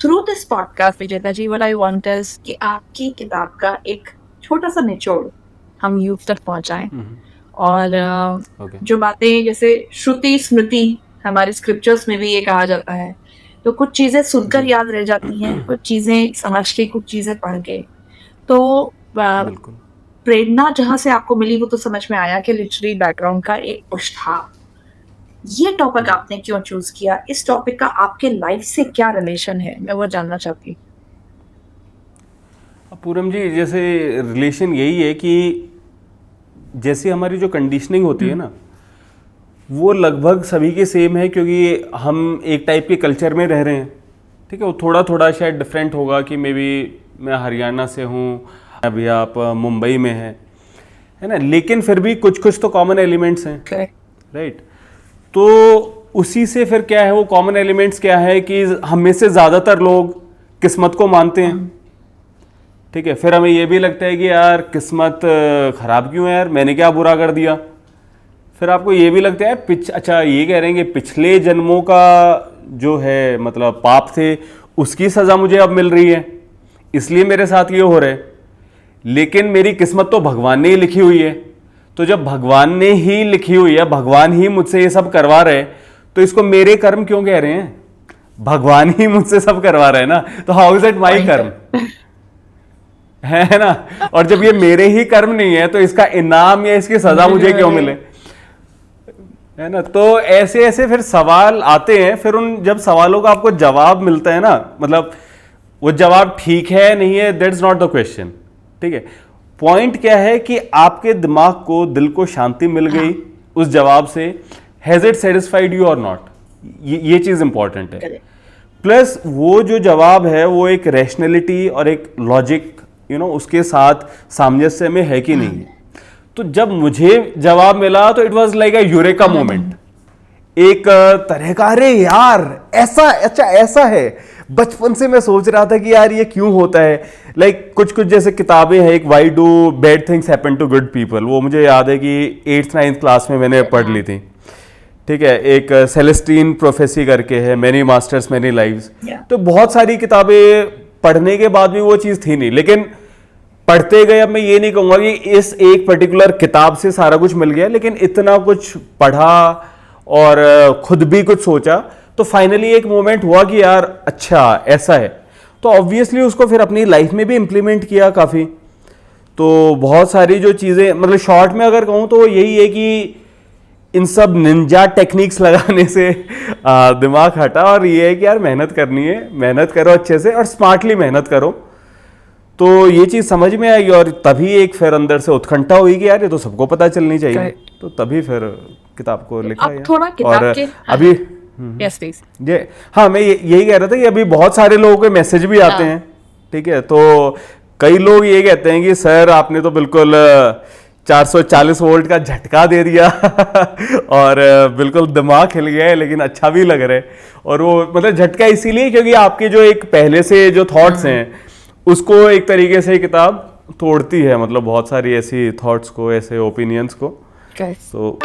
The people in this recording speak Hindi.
थ्रू दिस पॉडकास्ट विजेता जी, व्हाट आई वांट इज कि आपकी किताब का एक छोटा सा निचोड़ हम यूथ तक पहुंचाएं। और ओके जो बातें जैसे श्रुति स्मृति हमारे स्क्रिप्चर्स में भी ये कहा जाता है, तो कुछ चीजें सुनकर जी याद रह जाती हैं, कुछ चीजें समझ के, कुछ चीजें पढ़ के। तो बिल्कुल। प्रेरणा जहां से आपको मिली वो तो समझ में आया कि लिटरेरी बैकग्राउंड का एक पुश था। ये टॉपिक जी आपने क्यों चूज किया? इस टॉपिक का आपके लाइफ से क्या रिलेशन है, मैं वो जानना चाहती हूँ। अब पूनम जी, जैसे रिलेशन यही है कि जैसे हमारी जो कंडीशनिंग होती है ना, वो लगभग सभी के सेम है, क्योंकि हम एक टाइप के कल्चर में रह रहे हैं। ठीक है, वो थोड़ा थोड़ा शायद डिफरेंट होगा कि मे बी मैं हरियाणा से हूँ, अभी आप मुंबई में है ना, लेकिन फिर भी कुछ कुछ तो कॉमन एलिमेंट्स हैं, Okay. राइट। तो उसी से फिर क्या है, वो कॉमन एलिमेंट्स क्या है कि हम में से ज़्यादातर लोग किस्मत को मानते हैं। ठीक है, फिर हमें ये भी लगता है कि यार किस्मत खराब क्यों है यार, मैंने क्या बुरा कर दिया। फिर आपको ये भी लगता है अच्छा ये कह रहे हैं कि पिछले जन्मों का जो है मतलब पाप थे, उसकी सज़ा मुझे अब मिल रही है, इसलिए मेरे साथ ये हो रहा है। लेकिन मेरी किस्मत तो भगवान ने ही लिखी हुई है। तो जब भगवान ने ही लिखी हुई है, भगवान ही मुझसे ये सब करवा रहे, तो इसको मेरे कर्म क्यों कह रहे हैं? भगवान ही मुझसे सब करवा रहे हैं ना, तो हाउ इज इट माई कर्म, है ना। और जब ये मेरे ही कर्म नहीं है, तो इसका इनाम या इसकी सजा मुझे क्यों मिले, है ना। तो ऐसे ऐसे फिर सवाल आते हैं। फिर उन जब सवालों का आपको जवाब मिलता है ना, मतलब वो जवाब ठीक है नहीं है, दैट्स नॉट द क्वेश्चन। ठीक है, पॉइंट क्या है कि आपके दिमाग को, दिल को शांति मिल गई उस जवाब से, हैज इट सेटिस्फाइड यू और नॉट, ये चीज इंपॉर्टेंट है। प्लस वो जो जवाब है वो एक रैशनैलिटी और एक लॉजिक उसके साथ सामंजस्य में है कि नहीं है। तो जब मुझे जवाब मिला तो it was like a eureka moment, एक तरह का अरे यार ऐसा, अच्छा ऐसा है। बचपन से मैं सोच रहा था कि यार ये क्यों होता है। लाइक कुछ कुछ जैसे किताबें हैं, एक why do bad things happen to good people, वो मुझे याद है कि 8th-9th क्लास में मैंने पढ़ ली थी। ठीक है, एक सेलेस्टीन प्रोफेसी करके है, मैनी मास्टर्स मैनी लाइव्स। तो बहुत सारी किताबें पढ़ने के बाद भी वो चीज़ थी नहीं, लेकिन पढ़ते गए। अब मैं ये नहीं कहूँगा कि इस एक पर्टिकुलर किताब से सारा कुछ मिल गया, लेकिन इतना कुछ पढ़ा और खुद भी कुछ सोचा, तो फाइनली एक मोमेंट हुआ कि यार अच्छा ऐसा है। तो ऑब्वियसली उसको फिर अपनी लाइफ में भी इम्प्लीमेंट किया काफ़ी। तो बहुत सारी जो चीज़ें, मतलब शॉर्ट में अगर कहूँ तो यही है कि इन सब निंजा टेक्निक्स लगाने से दिमाग हटा, और ये है कि यार मेहनत करनी है, मेहनत करो अच्छे से और स्मार्टली मेहनत करो। तो ये चीज़ समझ में आई, और तभी एक फिर अंदर से उत्कंठा हुई कि यार ये तो सबको पता चलनी चाहिए। तो तभी फिर किताब को लिखा आप थोड़ा और किताब के अभी यस प्लीज। ये हाँ, मैं यही कह रहा था कि अभी बहुत सारे लोगों के मैसेज भी आते हैं। ठीक है, तो कई लोग ये कहते हैं कि सर आपने तो बिल्कुल 440 वोल्ट का झटका दे दिया और बिल्कुल दिमाग हिल गया है, लेकिन अच्छा भी लग रहा है। और वो मतलब झटका इसीलिए क्योंकि आपके जो एक पहले से जो थॉट्स हैं उसको एक तरीके से किताब तोड़ती है, मतलब बहुत सारी ऐसी थॉट्स को, ऐसे ओपिनियंस को। तो